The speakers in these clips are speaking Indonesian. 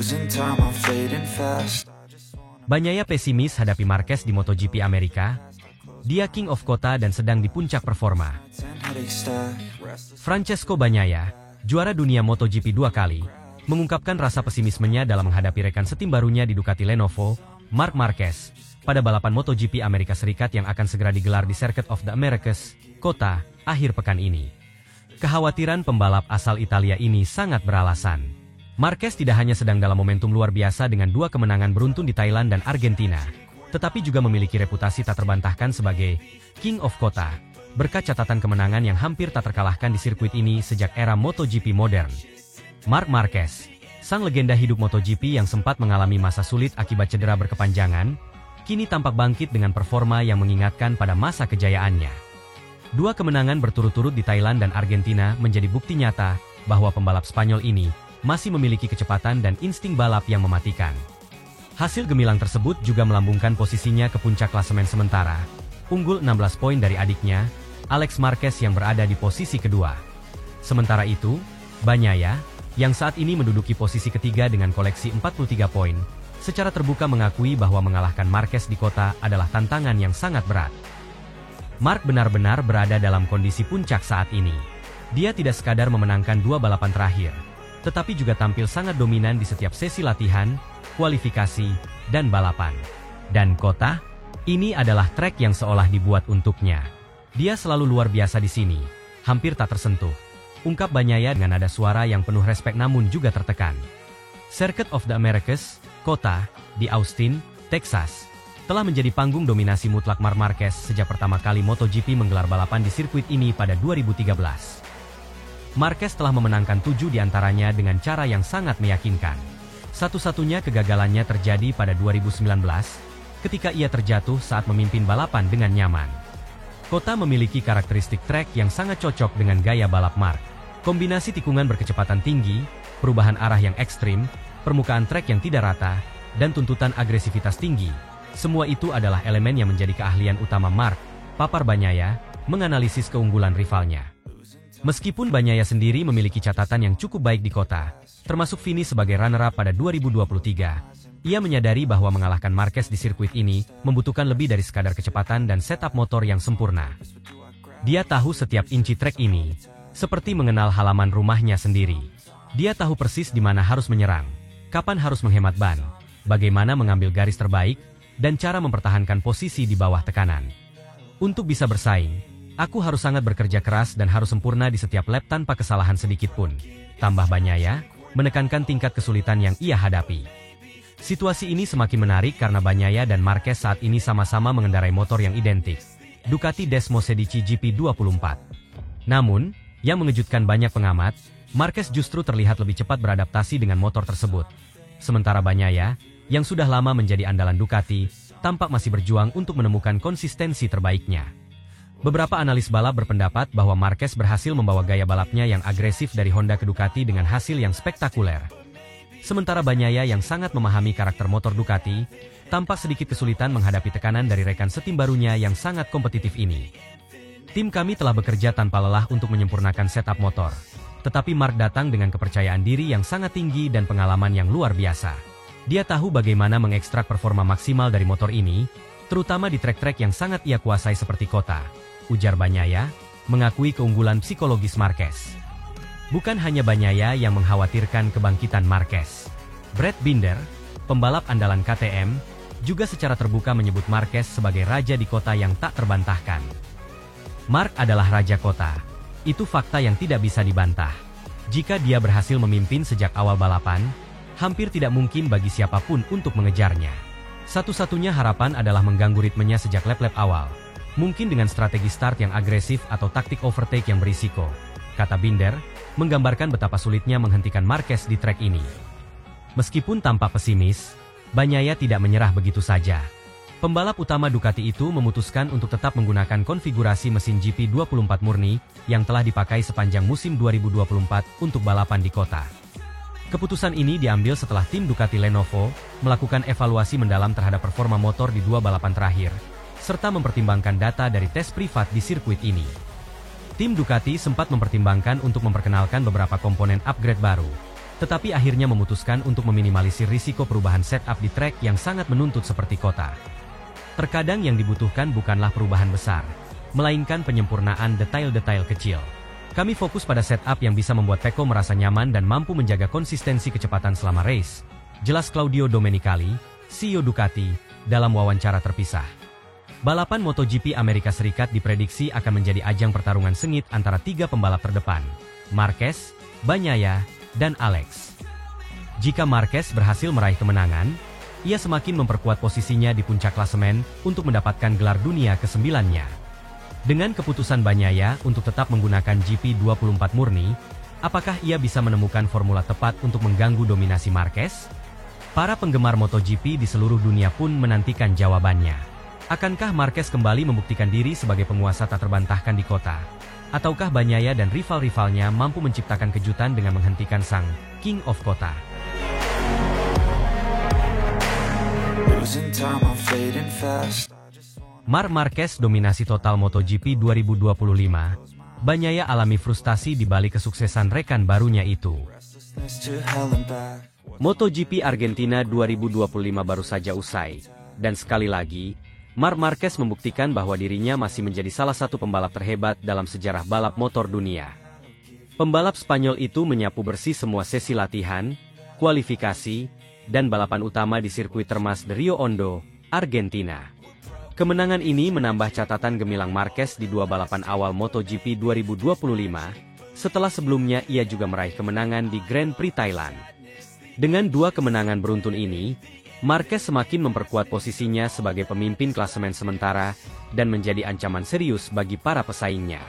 Losing time, I'm fading fast. Bagnaia pesimis hadapi Marquez di MotoGP Amerika. Dia King of Kota dan sedang di puncak performa. Francesco Bagnaia, juara dunia MotoGP 2 kali, mengungkapkan rasa pesimismenya dalam menghadapi rekan setim barunya di Ducati Lenovo, Marc Marquez, pada balapan MotoGP Amerika Serikat yang akan segera digelar di Circuit of the Americas, Kota, akhir pekan ini. Kekhawatiran pembalap asal Italia ini sangat beralasan. Marquez tidak hanya sedang dalam momentum luar biasa dengan 2 kemenangan beruntun di Thailand dan Argentina, tetapi juga memiliki reputasi tak terbantahkan sebagai King of Kota, berkat catatan kemenangan yang hampir tak terkalahkan di sirkuit ini sejak era MotoGP modern. Marc Marquez, sang legenda hidup MotoGP yang sempat mengalami masa sulit akibat cedera berkepanjangan, kini tampak bangkit dengan performa yang mengingatkan pada masa kejayaannya. 2 kemenangan berturut-turut di Thailand dan Argentina menjadi bukti nyata bahwa pembalap Spanyol ini masih memiliki kecepatan dan insting balap yang mematikan. Hasil gemilang tersebut juga melambungkan posisinya ke puncak klasemen sementara, unggul 16 poin dari adiknya, Alex Marquez yang berada di posisi kedua. Sementara itu, Bagnaia, yang saat ini menduduki posisi ketiga dengan koleksi 43 poin, secara terbuka mengakui bahwa mengalahkan Marquez di Kota adalah tantangan yang sangat berat. Marc benar-benar berada dalam kondisi puncak saat ini. Dia tidak sekadar memenangkan 2 balapan terakhir, tetapi juga tampil sangat dominan di setiap sesi latihan, kualifikasi, dan balapan. Dan Kota, ini adalah trek yang seolah dibuat untuknya. Dia selalu luar biasa di sini, hampir tak tersentuh, ungkap Bagnaia dengan nada suara yang penuh respek namun juga tertekan. Circuit of the Americas, Kota, di Austin, Texas, telah menjadi panggung dominasi mutlak Marc Marquez sejak pertama kali MotoGP menggelar balapan di sirkuit ini pada 2013. Marquez telah memenangkan 7 diantaranya dengan cara yang sangat meyakinkan. Satu-satunya kegagalannya terjadi pada 2019, ketika ia terjatuh saat memimpin balapan dengan nyaman. Kota memiliki karakteristik trek yang sangat cocok dengan gaya balap Marc. Kombinasi tikungan berkecepatan tinggi, perubahan arah yang ekstrim, permukaan trek yang tidak rata, dan tuntutan agresivitas tinggi. Semua itu adalah elemen yang menjadi keahlian utama Marc, papar Bagnaia, menganalisis keunggulan rivalnya. Meskipun Bagnaia sendiri memiliki catatan yang cukup baik di Kota, termasuk finish sebagai runner-up pada 2023, ia menyadari bahwa mengalahkan Marquez di sirkuit ini membutuhkan lebih dari sekadar kecepatan dan setup motor yang sempurna. Dia tahu setiap inci trek ini, seperti mengenal halaman rumahnya sendiri. Dia tahu persis di mana harus menyerang, kapan harus menghemat ban, bagaimana mengambil garis terbaik, dan cara mempertahankan posisi di bawah tekanan. Untuk bisa bersaing, aku harus sangat bekerja keras dan harus sempurna di setiap lap tanpa kesalahan sedikit pun, tambah Bagnaia, menekankan tingkat kesulitan yang ia hadapi. Situasi ini semakin menarik karena Bagnaia dan Marquez saat ini sama-sama mengendarai motor yang identik, Ducati Desmosedici GP24. Namun, yang mengejutkan banyak pengamat, Marquez justru terlihat lebih cepat beradaptasi dengan motor tersebut. Sementara Bagnaia, yang sudah lama menjadi andalan Ducati, tampak masih berjuang untuk menemukan konsistensi terbaiknya. Beberapa analis balap berpendapat bahwa Marquez berhasil membawa gaya balapnya yang agresif dari Honda ke Ducati dengan hasil yang spektakuler. Sementara Bagnaia yang sangat memahami karakter motor Ducati, tampak sedikit kesulitan menghadapi tekanan dari rekan setim barunya yang sangat kompetitif ini. Tim kami telah bekerja tanpa lelah untuk menyempurnakan setup motor. Tetapi Marc datang dengan kepercayaan diri yang sangat tinggi dan pengalaman yang luar biasa. Dia tahu bagaimana mengekstrak performa maksimal dari motor ini, terutama di trek-trek yang sangat ia kuasai seperti Kota, ujar Bagnaia, mengakui keunggulan psikologis Marquez. Bukan hanya Bagnaia yang mengkhawatirkan kebangkitan Marquez. Brad Binder, pembalap andalan KTM, juga secara terbuka menyebut Marquez sebagai raja di Kota yang tak terbantahkan. Marc adalah raja Kota. Itu fakta yang tidak bisa dibantah. Jika dia berhasil memimpin sejak awal balapan, hampir tidak mungkin bagi siapapun untuk mengejarnya. Satu-satunya harapan adalah mengganggu ritmenya sejak lap-lap awal. Mungkin dengan strategi start yang agresif atau taktik overtake yang berisiko, kata Binder, menggambarkan betapa sulitnya menghentikan Marquez di trek ini. Meskipun tampak pesimis, Bagnaia tidak menyerah begitu saja. Pembalap utama Ducati itu memutuskan untuk tetap menggunakan konfigurasi mesin GP24 murni yang telah dipakai sepanjang musim 2024 untuk balapan di Kota. Keputusan ini diambil setelah tim Ducati Lenovo melakukan evaluasi mendalam terhadap performa motor di 2 balapan terakhir, serta mempertimbangkan data dari tes privat di sirkuit ini. Tim Ducati sempat mempertimbangkan untuk memperkenalkan beberapa komponen upgrade baru, tetapi akhirnya memutuskan untuk meminimalisir risiko perubahan setup di trek yang sangat menuntut seperti kota. Terkadang yang dibutuhkan bukanlah perubahan besar, melainkan penyempurnaan detail-detail kecil. Kami fokus pada setup yang bisa membuat Pecco merasa nyaman dan mampu menjaga konsistensi kecepatan selama race, jelas Claudio Domenicali, CEO Ducati, dalam wawancara terpisah. Balapan MotoGP Amerika Serikat diprediksi akan menjadi ajang pertarungan sengit antara 3 pembalap terdepan, Marquez, Bagnaia, dan Alex. Jika Marquez berhasil meraih kemenangan, ia semakin memperkuat posisinya di puncak klasemen untuk mendapatkan gelar dunia ke-9-nya. Dengan keputusan Bagnaia untuk tetap menggunakan GP24 murni, apakah ia bisa menemukan formula tepat untuk mengganggu dominasi Marquez? Para penggemar MotoGP di seluruh dunia pun menantikan jawabannya. Akankah Marquez kembali membuktikan diri sebagai penguasa tak terbantahkan di kota? Ataukah Bagnaia dan rival-rivalnya mampu menciptakan kejutan dengan menghentikan sang King of Kota? Marc Marquez dominasi total MotoGP 2025. Bagnaia alami frustasi di balik kesuksesan rekan barunya itu. MotoGP Argentina 2025 baru saja usai, dan sekali lagi, Marc Marquez membuktikan bahwa dirinya masih menjadi salah satu pembalap terhebat dalam sejarah balap motor dunia. Pembalap Spanyol itu menyapu bersih semua sesi latihan, kualifikasi, dan balapan utama di sirkuit Termas de Rio Hondo, Argentina. Kemenangan ini menambah catatan gemilang Marquez di 2 balapan awal MotoGP 2025, setelah sebelumnya ia juga meraih kemenangan di Grand Prix Thailand. Dengan 2 kemenangan beruntun ini, Marquez semakin memperkuat posisinya sebagai pemimpin klasemen sementara dan menjadi ancaman serius bagi para pesaingnya.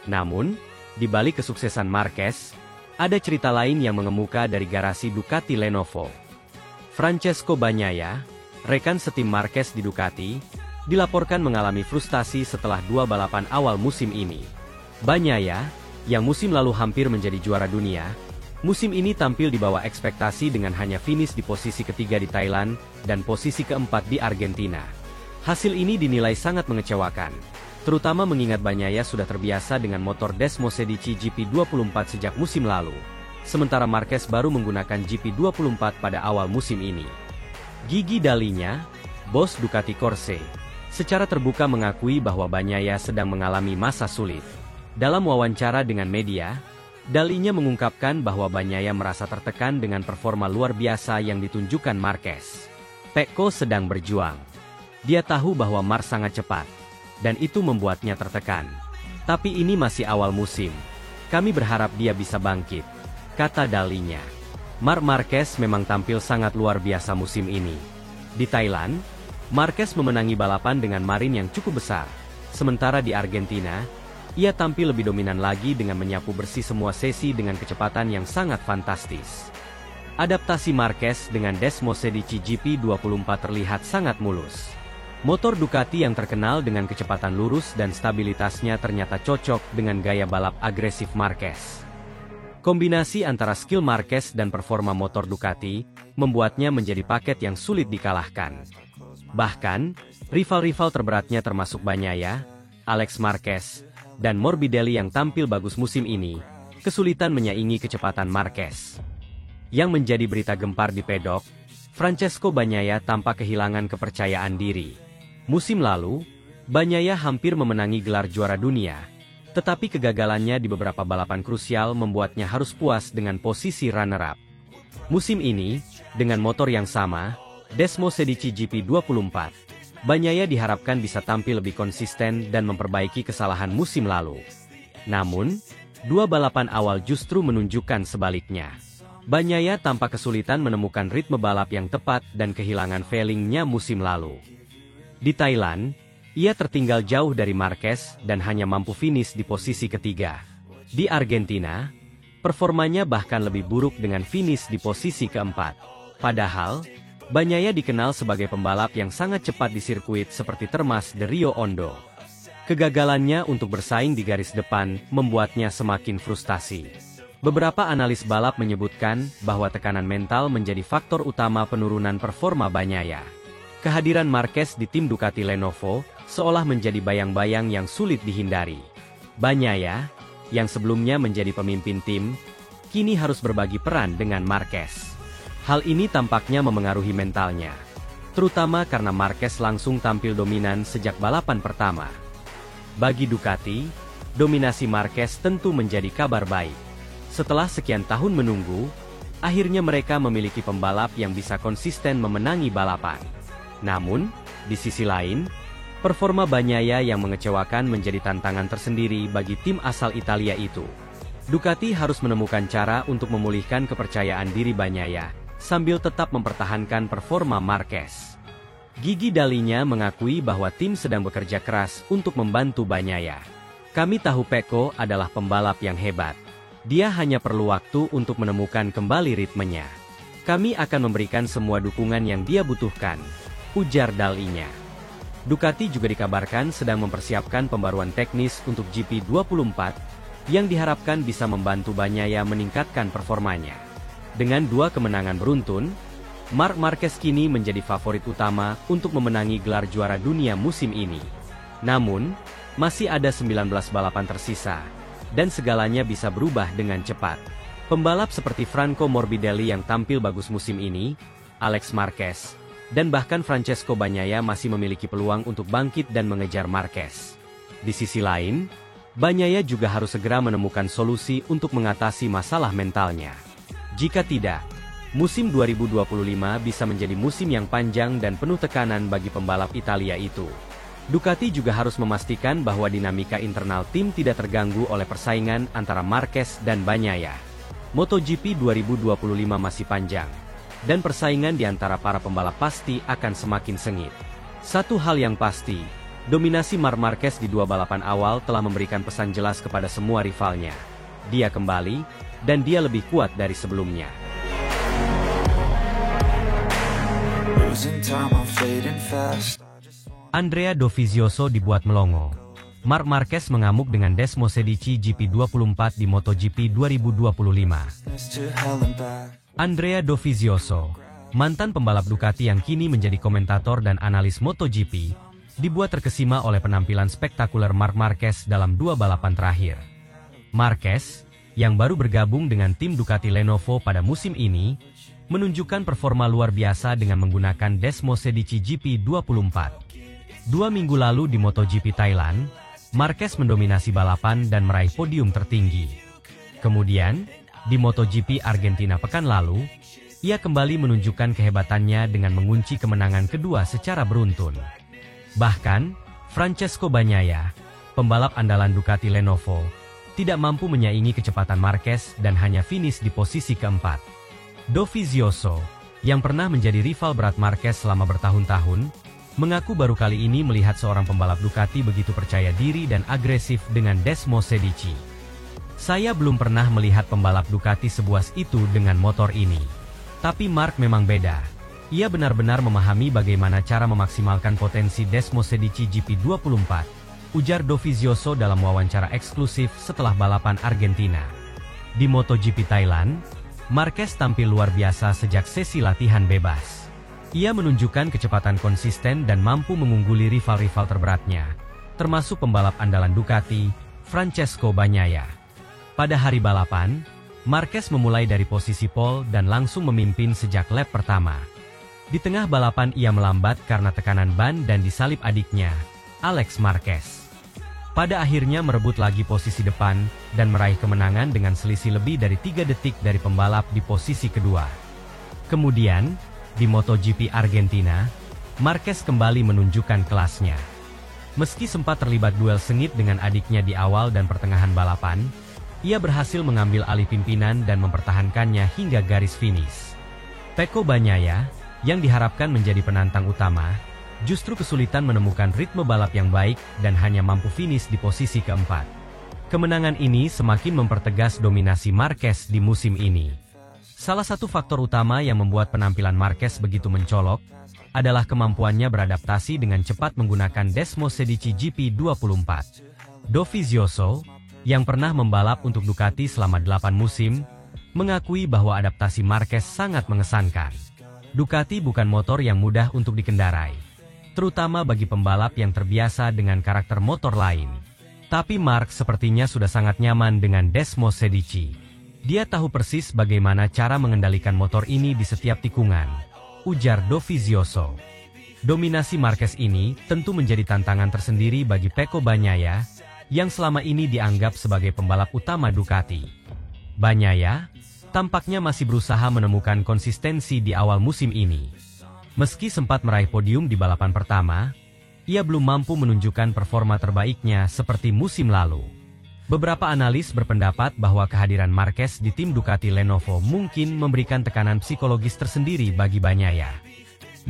Namun, di balik kesuksesan Marquez, ada cerita lain yang mengemuka dari garasi Ducati Lenovo. Francesco Bagnaia, rekan setim Marquez di Ducati, dilaporkan mengalami frustasi setelah 2 balapan awal musim ini. Bagnaia, yang musim lalu hampir menjadi juara dunia, musim ini tampil di bawah ekspektasi dengan hanya finish di posisi ketiga di Thailand dan posisi keempat di Argentina. Hasil ini dinilai sangat mengecewakan, terutama mengingat Bagnaia sudah terbiasa dengan motor Desmosedici GP24 sejak musim lalu, sementara Marquez baru menggunakan GP24 pada awal musim ini. Gigi Dalinya, bos Ducati Corse, secara terbuka mengakui bahwa Bagnaia sedang mengalami masa sulit. Dalam wawancara dengan media, Dalinya mengungkapkan bahwa Bagnaia merasa tertekan dengan performa luar biasa yang ditunjukkan Marquez. Pecco sedang berjuang. Dia tahu bahwa Marc sangat cepat, dan itu membuatnya tertekan. Tapi ini masih awal musim. Kami berharap dia bisa bangkit, kata Dalinya. Marc Marquez memang tampil sangat luar biasa musim ini. Di Thailand, Marquez memenangi balapan dengan marin yang cukup besar, sementara di Argentina, ia tampil lebih dominan lagi dengan menyapu bersih semua sesi dengan kecepatan yang sangat fantastis. Adaptasi Marquez dengan Desmosedici GP24 terlihat sangat mulus. Motor Ducati yang terkenal dengan kecepatan lurus dan stabilitasnya ternyata cocok dengan gaya balap agresif Marquez. Kombinasi antara skill Marquez dan performa motor Ducati membuatnya menjadi paket yang sulit dikalahkan. Bahkan, rival-rival terberatnya termasuk Bagnaia, Alex Marquez, dan Morbidelli yang tampil bagus musim ini, kesulitan menyaingi kecepatan Marquez. Yang menjadi berita gempar di pedok, Francesco Bagnaia tampak kehilangan kepercayaan diri. Musim lalu, Bagnaia hampir memenangi gelar juara dunia, tetapi kegagalannya di beberapa balapan krusial membuatnya harus puas dengan posisi runner-up. Musim ini, dengan motor yang sama, Desmosedici GP24, Bagnaia diharapkan bisa tampil lebih konsisten dan memperbaiki kesalahan musim lalu. Namun, 2 balapan awal justru menunjukkan sebaliknya. Bagnaia tampak kesulitan menemukan ritme balap yang tepat dan kehilangan feeling-nya musim lalu. Di Thailand, ia tertinggal jauh dari Marquez dan hanya mampu finish di posisi ketiga. Di Argentina, performanya bahkan lebih buruk dengan finish di posisi keempat. Padahal, Bagnaia dikenal sebagai pembalap yang sangat cepat di sirkuit seperti Termas de Rio Hondo. Kegagalannya untuk bersaing di garis depan membuatnya semakin frustasi. Beberapa analis balap menyebutkan bahwa tekanan mental menjadi faktor utama penurunan performa Bagnaia. Kehadiran Marquez di tim Ducati Lenovo seolah menjadi bayang-bayang yang sulit dihindari. Bagnaia, yang sebelumnya menjadi pemimpin tim, kini harus berbagi peran dengan Marquez. Hal ini tampaknya memengaruhi mentalnya, terutama karena Marquez langsung tampil dominan sejak balapan pertama. Bagi Ducati, dominasi Marquez tentu menjadi kabar baik. Setelah sekian tahun menunggu, akhirnya mereka memiliki pembalap yang bisa konsisten memenangi balapan. Namun, di sisi lain, performa Bagnaia yang mengecewakan menjadi tantangan tersendiri bagi tim asal Italia itu. Ducati harus menemukan cara untuk memulihkan kepercayaan diri Bagnaia, sambil tetap mempertahankan performa Marquez. Gigi Dalinya mengakui bahwa tim sedang bekerja keras untuk membantu Bagnaia. Kami tahu Pecco adalah pembalap yang hebat. Dia hanya perlu waktu untuk menemukan kembali ritmenya. Kami akan memberikan semua dukungan yang dia butuhkan, ujar Dalinya. Ducati juga dikabarkan sedang mempersiapkan pembaruan teknis untuk GP24, yang diharapkan bisa membantu Bagnaia meningkatkan performanya. Dengan 2 kemenangan beruntun, Marc Marquez kini menjadi favorit utama untuk memenangi gelar juara dunia musim ini. Namun, masih ada 19 balapan tersisa, dan segalanya bisa berubah dengan cepat. Pembalap seperti Franco Morbidelli yang tampil bagus musim ini, Alex Marquez, dan bahkan Francesco Bagnaia masih memiliki peluang untuk bangkit dan mengejar Marquez. Di sisi lain, Bagnaia juga harus segera menemukan solusi untuk mengatasi masalah mentalnya. Jika tidak, musim 2025 bisa menjadi musim yang panjang dan penuh tekanan bagi pembalap Italia itu. Ducati juga harus memastikan bahwa dinamika internal tim tidak terganggu oleh persaingan antara Marquez dan Bagnaia. MotoGP 2025 masih panjang, dan persaingan di antara para pembalap pasti akan semakin sengit. Satu hal yang pasti, dominasi Marc Marquez di 2 balapan awal telah memberikan pesan jelas kepada semua rivalnya. Dia kembali, dan dia lebih kuat dari sebelumnya. Andrea Dovizioso dibuat melongo. Marc Marquez mengamuk dengan Desmosedici GP24 di MotoGP 2025. Andrea Dovizioso, mantan pembalap Ducati yang kini menjadi komentator dan analis MotoGP, dibuat terkesima oleh penampilan spektakuler Marc Marquez dalam 2 balapan terakhir. Marquez, yang baru bergabung dengan tim Ducati Lenovo pada musim ini, menunjukkan performa luar biasa dengan menggunakan Desmosedici GP24. 2 minggu lalu di MotoGP Thailand, Marquez mendominasi balapan dan meraih podium tertinggi. Kemudian, di MotoGP Argentina pekan lalu, ia kembali menunjukkan kehebatannya dengan mengunci kemenangan kedua secara beruntun. Bahkan, Francesco Bagnaia, pembalap andalan Ducati Lenovo, tidak mampu menyaingi kecepatan Marquez dan hanya finish di posisi keempat. Dovizioso, yang pernah menjadi rival berat Marquez selama bertahun-tahun, mengaku baru kali ini melihat seorang pembalap Ducati begitu percaya diri dan agresif dengan Desmosedici. Saya belum pernah melihat pembalap Ducati sebuas itu dengan motor ini. Tapi Marc memang beda. Ia benar-benar memahami bagaimana cara memaksimalkan potensi Desmosedici GP24, ujar Dovizioso dalam wawancara eksklusif setelah balapan Argentina. Di MotoGP Thailand, Marquez tampil luar biasa sejak sesi latihan bebas. Ia menunjukkan kecepatan konsisten dan mampu mengungguli rival-rival terberatnya, termasuk pembalap andalan Ducati, Francesco Bagnaia. Pada hari balapan, Marquez memulai dari posisi pole dan langsung memimpin sejak lap pertama. Di tengah balapan ia melambat karena tekanan ban dan disalip adiknya, Alex Marquez. Pada akhirnya merebut lagi posisi depan dan meraih kemenangan dengan selisih lebih dari 3 detik dari pembalap di posisi kedua. Kemudian, di MotoGP Argentina, Marquez kembali menunjukkan kelasnya. Meski sempat terlibat duel sengit dengan adiknya di awal dan pertengahan balapan, ia berhasil mengambil alih pimpinan dan mempertahankannya hingga garis finish. Pecco Bagnaia, yang diharapkan menjadi penantang utama, justru kesulitan menemukan ritme balap yang baik dan hanya mampu finish di posisi keempat. Kemenangan ini semakin mempertegas dominasi Marquez di musim ini. Salah satu faktor utama yang membuat penampilan Marquez begitu mencolok adalah kemampuannya beradaptasi dengan cepat menggunakan Desmosedici GP24. Dovizioso, yang pernah membalap untuk Ducati selama 8 musim, mengakui bahwa adaptasi Marquez sangat mengesankan. Ducati bukan motor yang mudah untuk dikendarai, terutama bagi pembalap yang terbiasa dengan karakter motor lain. Tapi Marc sepertinya sudah sangat nyaman dengan Desmosedici. Dia tahu persis bagaimana cara mengendalikan motor ini di setiap tikungan, ujar Dovizioso. Dominasi Marquez ini tentu menjadi tantangan tersendiri bagi Pecco Bagnaia, yang selama ini dianggap sebagai pembalap utama Ducati. Bagnaia tampaknya masih berusaha menemukan konsistensi di awal musim ini. Meski sempat meraih podium di balapan pertama, ia belum mampu menunjukkan performa terbaiknya seperti musim lalu. Beberapa analis berpendapat bahwa kehadiran Marquez di tim Ducati Lenovo mungkin memberikan tekanan psikologis tersendiri bagi Bagnaia.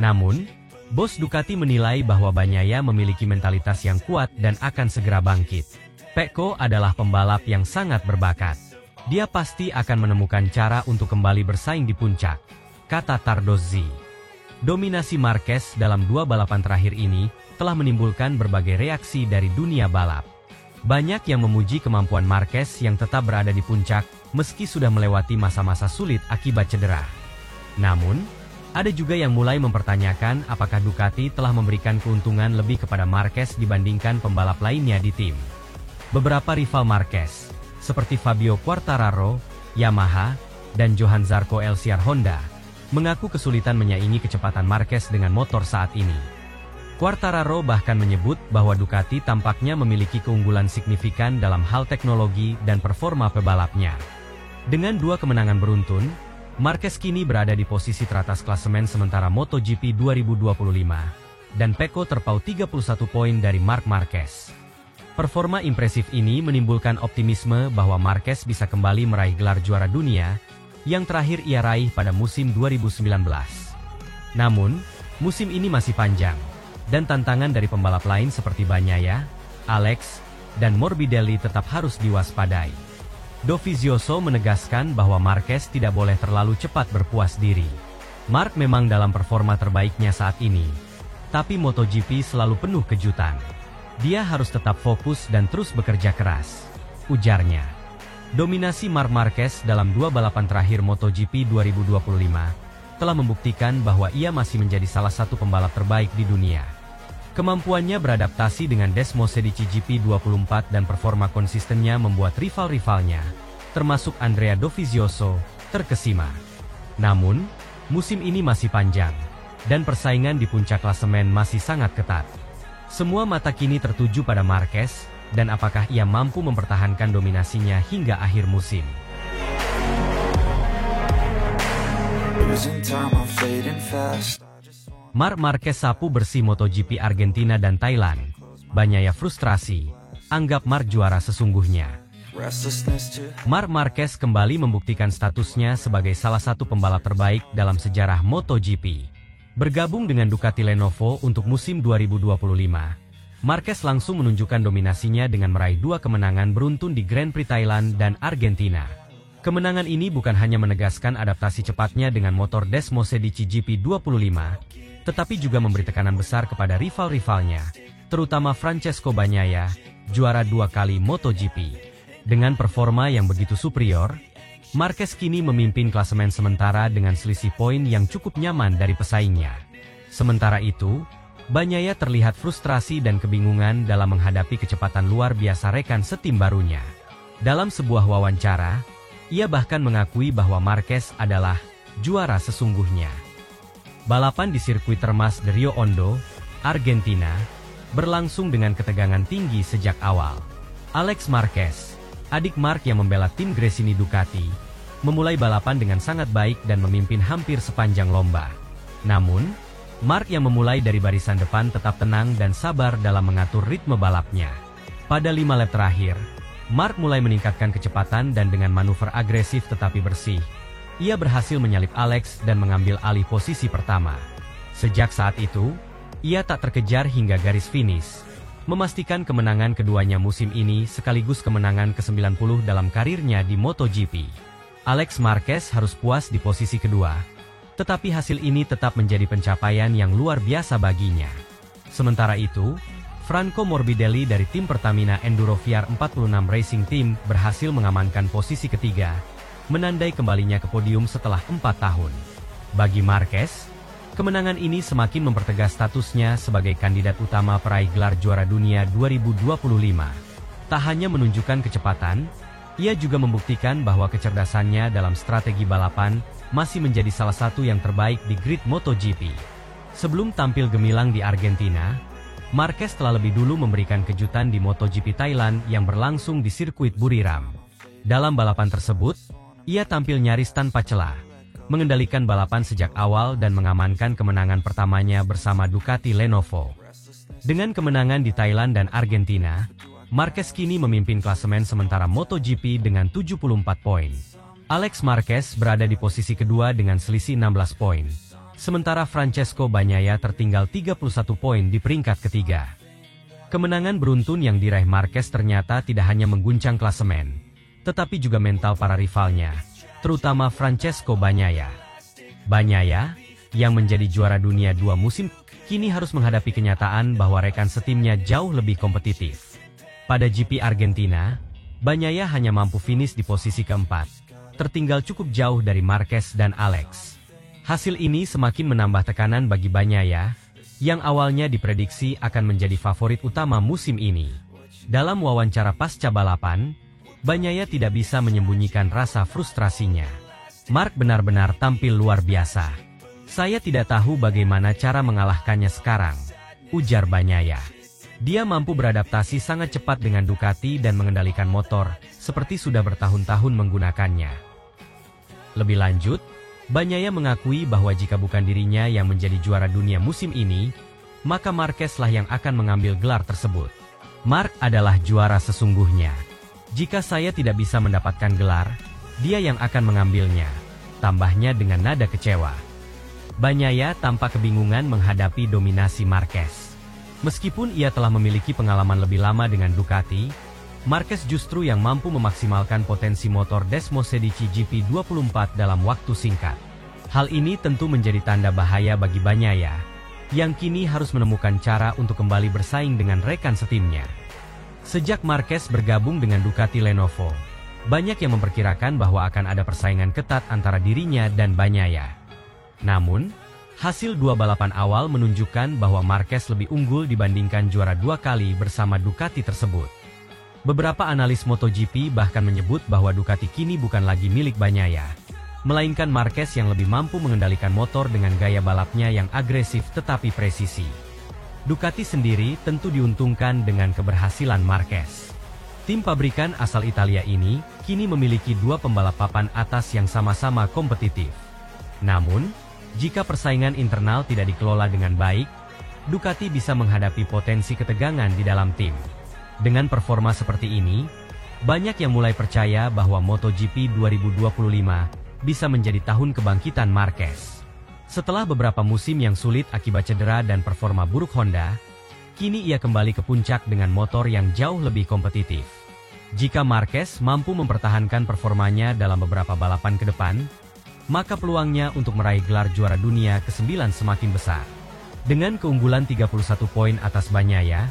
Namun, bos Ducati menilai bahwa Bagnaia memiliki mentalitas yang kuat dan akan segera bangkit. Pecco adalah pembalap yang sangat berbakat. Dia pasti akan menemukan cara untuk kembali bersaing di puncak, kata Tardozzi. Dominasi Marquez dalam 2 balapan terakhir ini telah menimbulkan berbagai reaksi dari dunia balap. Banyak yang memuji kemampuan Marquez yang tetap berada di puncak meski sudah melewati masa-masa sulit akibat cedera. Namun, ada juga yang mulai mempertanyakan apakah Ducati telah memberikan keuntungan lebih kepada Marquez dibandingkan pembalap lainnya di tim. Beberapa rival Marquez, seperti Fabio Quartararo, Yamaha, dan Johan Zarco LCR Honda, mengaku kesulitan menyaingi kecepatan Marquez dengan motor saat ini. Quartararo bahkan menyebut bahwa Ducati tampaknya memiliki keunggulan signifikan dalam hal teknologi dan performa pebalapnya. Dengan 2 kemenangan beruntun, Marquez kini berada di posisi teratas klasemen sementara MotoGP 2025, dan Pecco terpaut 31 poin dari Marc Marquez. Performa impresif ini menimbulkan optimisme bahwa Marquez bisa kembali meraih gelar juara dunia, yang terakhir ia raih pada musim 2019. Namun, musim ini masih panjang, dan tantangan dari pembalap lain seperti Bagnaia, Alex, dan Morbidelli tetap harus diwaspadai. Dovizioso menegaskan bahwa Marquez tidak boleh terlalu cepat berpuas diri. Marc memang dalam performa terbaiknya saat ini, tapi MotoGP selalu penuh kejutan. Dia harus tetap fokus dan terus bekerja keras, ujarnya. Dominasi Marc Marquez dalam 2 balapan terakhir MotoGP 2025 telah membuktikan bahwa ia masih menjadi salah satu pembalap terbaik di dunia. Kemampuannya beradaptasi dengan Desmosedici GP24 dan performa konsistennya membuat rival-rivalnya, termasuk Andrea Dovizioso, terkesima. Namun, musim ini masih panjang, dan persaingan di puncak klasemen masih sangat ketat. Semua mata kini tertuju pada Marquez, dan apakah ia mampu mempertahankan dominasinya hingga akhir musim. Marc Marquez sapu bersih MotoGP Argentina dan Thailand. Bagnaia frustrasi, anggap Marc juara sesungguhnya. Marc Marquez kembali membuktikan statusnya sebagai salah satu pembalap terbaik dalam sejarah MotoGP. Bergabung dengan Ducati Lenovo untuk musim 2025, Marquez langsung menunjukkan dominasinya dengan meraih 2 kemenangan beruntun di Grand Prix Thailand dan Argentina. Kemenangan ini bukan hanya menegaskan adaptasi cepatnya dengan motor Desmosedici GP25, tetapi juga memberi tekanan besar kepada rival-rivalnya, terutama Francesco Bagnaia, juara 2 kali MotoGP. Dengan performa yang begitu superior, Marquez kini memimpin klasemen sementara dengan selisih poin yang cukup nyaman dari pesaingnya. Sementara itu, Bagnaia terlihat frustrasi dan kebingungan dalam menghadapi kecepatan luar biasa rekan setim barunya. Dalam sebuah wawancara, ia bahkan mengakui bahwa Marquez adalah juara sesungguhnya. Balapan di sirkuit Termas de Rio Hondo, Argentina, berlangsung dengan ketegangan tinggi sejak awal. Alex Marquez, adik Marc yang membela tim Gresini Ducati, memulai balapan dengan sangat baik dan memimpin hampir sepanjang lomba. Namun, Marc yang memulai dari barisan depan tetap tenang dan sabar dalam mengatur ritme balapnya. Pada 5 lap terakhir, Marc mulai meningkatkan kecepatan dan dengan manuver agresif tetapi bersih, ia berhasil menyalip Alex dan mengambil alih posisi pertama. Sejak saat itu, ia tak terkejar hingga garis finish, memastikan kemenangan keduanya musim ini sekaligus kemenangan ke-90 dalam karirnya di MotoGP. Alex Marquez harus puas di posisi kedua, tetapi hasil ini tetap menjadi pencapaian yang luar biasa baginya. Sementara itu, Franco Morbidelli dari tim Pertamina Enduro VR46 Racing Team berhasil mengamankan posisi ketiga, menandai kembalinya ke podium setelah 4 tahun. Bagi Marquez, kemenangan ini semakin mempertegas statusnya sebagai kandidat utama peraih gelar juara dunia 2025. Tak hanya menunjukkan kecepatan, Ia juga membuktikan bahwa kecerdasannya dalam strategi balapan masih menjadi salah satu yang terbaik di grid MotoGP. Sebelum tampil gemilang di Argentina, Marquez telah lebih dulu memberikan kejutan di MotoGP Thailand yang berlangsung di sirkuit Buriram. Dalam balapan tersebut, ia tampil nyaris tanpa celah, mengendalikan balapan sejak awal dan mengamankan kemenangan pertamanya bersama Ducati Lenovo. Dengan kemenangan di Thailand dan Argentina, Marquez kini memimpin klasemen sementara MotoGP dengan 74 poin. Alex Marquez berada di posisi kedua dengan selisih 16 poin. Sementara Francesco Bagnaia tertinggal 31 poin di peringkat ketiga. Kemenangan beruntun yang diraih Marquez ternyata tidak hanya mengguncang klasemen, tetapi juga mental para rivalnya, terutama Francesco Bagnaia. Bagnaia, yang menjadi juara dunia 2 musim, kini harus menghadapi kenyataan bahwa rekan setimnya jauh lebih kompetitif. Pada GP Argentina, Bagnaia hanya mampu finish di posisi keempat, tertinggal cukup jauh dari Marquez dan Alex. Hasil ini semakin menambah tekanan bagi Bagnaia, yang awalnya diprediksi akan menjadi favorit utama musim ini. Dalam wawancara pasca balapan, Bagnaia tidak bisa menyembunyikan rasa frustrasinya. Mark benar-benar tampil luar biasa. Saya tidak tahu bagaimana cara mengalahkannya sekarang, ujar Bagnaia. Dia mampu beradaptasi sangat cepat dengan Ducati dan mengendalikan motor, seperti sudah bertahun-tahun menggunakannya. Lebih lanjut, Bagnaia mengakui bahwa jika bukan dirinya yang menjadi juara dunia musim ini, maka Marquez lah yang akan mengambil gelar tersebut. Mark adalah juara sesungguhnya. Jika saya tidak bisa mendapatkan gelar, dia yang akan mengambilnya, tambahnya dengan nada kecewa. Bagnaia tampak kebingungan menghadapi dominasi Marquez. Meskipun ia telah memiliki pengalaman lebih lama dengan Ducati, Marquez justru yang mampu memaksimalkan potensi motor Desmosedici GP24 dalam waktu singkat. Hal ini tentu menjadi tanda bahaya bagi Bagnaia, yang kini harus menemukan cara untuk kembali bersaing dengan rekan setimnya. Sejak Marquez bergabung dengan Ducati Lenovo, banyak yang memperkirakan bahwa akan ada persaingan ketat antara dirinya dan Bagnaia. Namun, hasil 2 balapan awal menunjukkan bahwa Marquez lebih unggul dibandingkan juara 2 kali bersama Ducati tersebut. Beberapa analis MotoGP bahkan menyebut bahwa Ducati kini bukan lagi milik Bagnaia, melainkan Marquez yang lebih mampu mengendalikan motor dengan gaya balapnya yang agresif tetapi presisi. Ducati sendiri tentu diuntungkan dengan keberhasilan Marquez. Tim pabrikan asal Italia ini kini memiliki 2 pembalap papan atas yang sama-sama kompetitif. Namun, jika persaingan internal tidak dikelola dengan baik, Ducati bisa menghadapi potensi ketegangan di dalam tim. Dengan performa seperti ini, banyak yang mulai percaya bahwa MotoGP 2025 bisa menjadi tahun kebangkitan Marquez. Setelah beberapa musim yang sulit akibat cedera dan performa buruk Honda, kini ia kembali ke puncak dengan motor yang jauh lebih kompetitif. Jika Marquez mampu mempertahankan performanya dalam beberapa balapan ke depan, maka peluangnya untuk meraih gelar juara dunia ke-9 semakin besar. Dengan keunggulan 31 poin atas Bagnaia,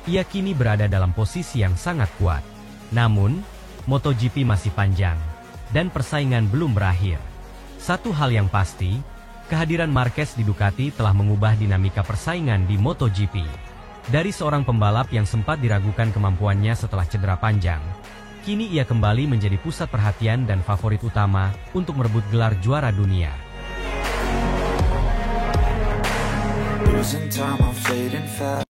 ia kini berada dalam posisi yang sangat kuat. Namun, MotoGP masih panjang, dan persaingan belum berakhir. Satu hal yang pasti, kehadiran Marquez di Ducati telah mengubah dinamika persaingan di MotoGP. Dari seorang pembalap yang sempat diragukan kemampuannya setelah cedera panjang, kini ia kembali menjadi pusat perhatian dan favorit utama untuk merebut gelar juara dunia.